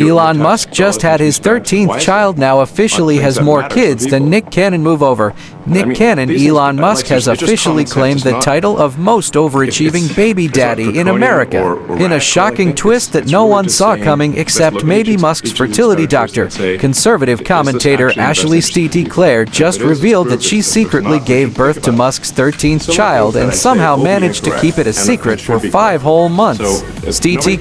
Elon Musk just had his 13th child, now officially has more kids than Nick Cannon. Move over. Nick Cannon. Elon Musk has officially claimed the title of most overachieving baby daddy in America, in a shocking twist that no one saw coming except maybe Musk's fertility doctor. Conservative commentator Ashley Claire just revealed that she secretly gave birth to Musk's 13th child and somehow managed to keep it a secret for 5 whole months.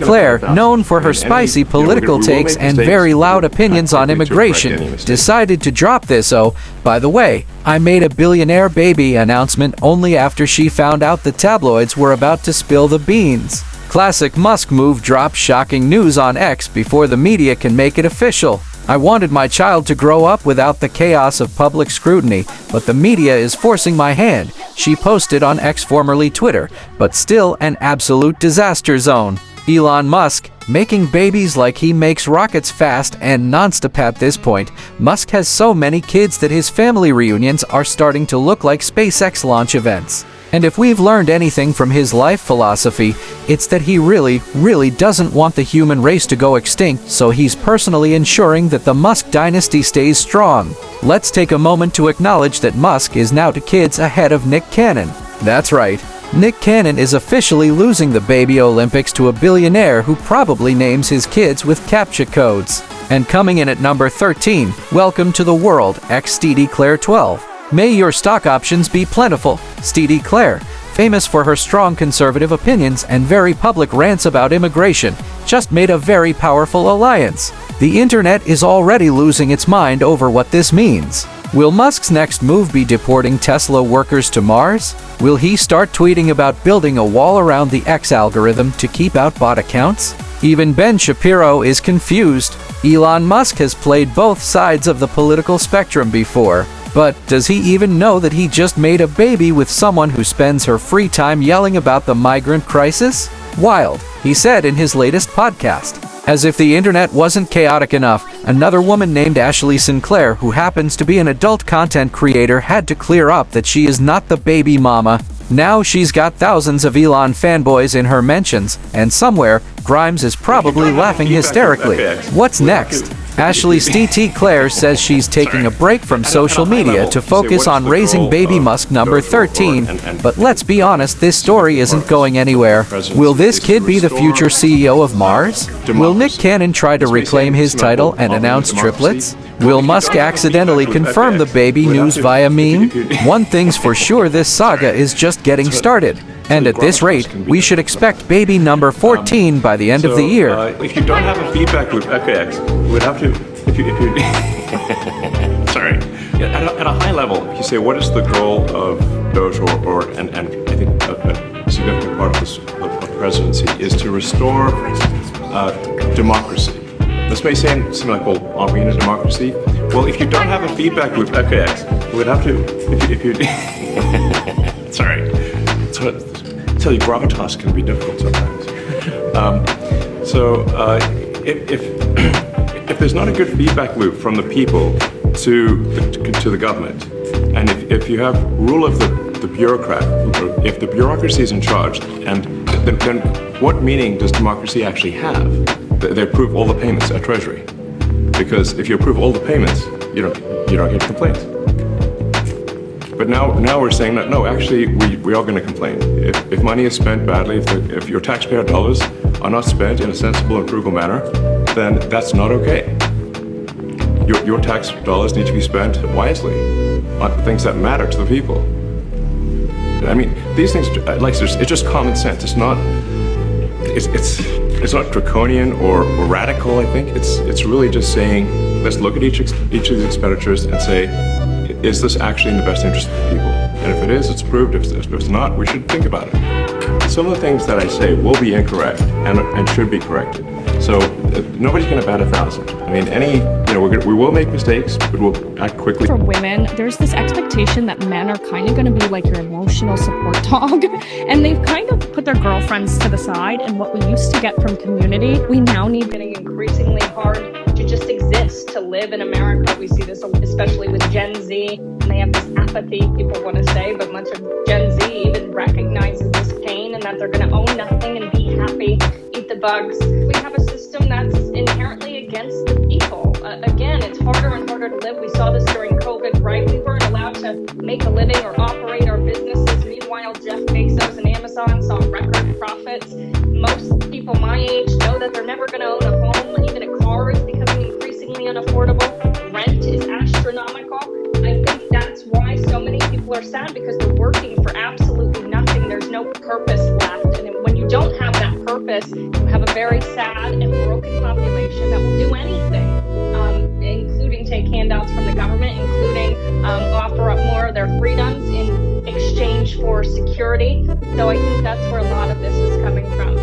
Claire, known for her spicy political takes and very loud opinions on immigration, decided to drop this "oh, by the way, I made a billionaire baby" announcement only after she found out the tabloids were about to spill the beans. Classic Musk move: drop shocking news on X before the media can make it official. "I wanted my child to grow up without the chaos of public scrutiny, but the media is forcing my hand," she posted on X, formerly Twitter, but still an absolute disaster zone. Elon Musk, making babies like he makes rockets fast and non-stop. At this point, Musk has so many kids that his family reunions are starting to look like SpaceX launch events. And if we've learned anything from his life philosophy, it's that he really doesn't want the human race to go extinct, so he's personally ensuring that the Musk dynasty stays strong. Let's take a moment to acknowledge that Musk is now 2 kids ahead of Nick Cannon. That's right. Nick Cannon is officially losing the baby Olympics to a billionaire who probably names his kids with CAPTCHA codes. And coming in at number 13, welcome to the world, Claire 12. May your stock options be plentiful. Claire, famous for her strong conservative opinions and very public rants about immigration, just made a very powerful alliance. The internet is already losing its mind over what this means. Will Musk's next move be deporting Tesla workers to Mars? Will he start tweeting about building a wall around the X algorithm to keep out bot accounts? Even Ben Shapiro is confused. Elon Musk has played both sides of the political spectrum before. But does he even know that he just made a baby with someone who spends her free time yelling about the migrant crisis? Wild, he said in his latest podcast. As if the internet wasn't chaotic enough, another woman named Ashley Sinclair, who happens to be an adult content creator, had to clear up that she is not the baby mama. Now she's got thousands of Elon fanboys in her mentions, and somewhere, Grimes is probably laughing hysterically. What's next? Ashley Claire says she's taking a break from social media to focus on raising baby Musk number 13, but let's be honest, this story isn't going anywhere. Will this kid be the future CEO of Mars? Will Nick Cannon try to reclaim his title and announce triplets? Will Musk accidentally confirm the baby news via meme? One thing's for sure, this saga is just getting started. And at this rate, we should expect baby number 14 by the end of the year. If you don't have a feedback loop, okay, we would have to, if you sorry, at a high level, if you say what is the goal of Doge and I think a significant part of the presidency is to restore democracy. This may seem like, well, aren't we in a democracy? Well, if you don't have a feedback loop, okay, we would have to, if you sorry. I tell you, gravitas can be difficult sometimes. If there's not a good feedback loop from the people to the government, and if you have rule of the bureaucrat, if the bureaucracy is in charge, and then what meaning does democracy actually have? They approve all the payments at Treasury, because if you approve all the payments, you don't get complaints. But now we're saying that no, actually we are going to complain. If money is spent badly, if your taxpayer dollars are not spent in a sensible and frugal manner, then that's not okay. Your tax dollars need to be spent wisely on things that matter to the people. I mean, these things, it's just common sense. It's not draconian or radical. I think it's really just saying, let's look at each of these expenditures and say, is this actually in the best interest of the people? And if it is, it's approved. If it's not, we should think about it. Some of the things that I say will be incorrect and should be corrected. So nobody's going to bat 1,000. I mean, we will make mistakes, but we'll act quickly. For women, there's this expectation that men are kind of going to be like your emotional support dog, and they've kind of put their girlfriends to the side. And what we used to get from community, we now need getting increasingly hard to just exist, to live in America. We see this especially with Gen Z, and they have this apathy, people want to say, but much of Gen Z even recognizes this pain and that they're going to own nothing and be happy, eat the bugs. We have a system that's inherently inherently against the people. Again, it's harder and harder to live. We saw this during COVID, right? We weren't allowed to make a living or operate our businesses. Meanwhile, Jeff Bezos and Amazon saw record profits. Most people my age know that they're never going to own a home. Even a car is becoming increasingly unaffordable. Rent is astronomical. I think that's why so many people are sad, because they're working for absolutely nothing. There's no purpose left. And when you don't have that purpose, you have a very sad and broken population that will do anything, including take handouts from the government, including offer up more of their freedoms in exchange for security. So I think that's where a lot of this is coming from.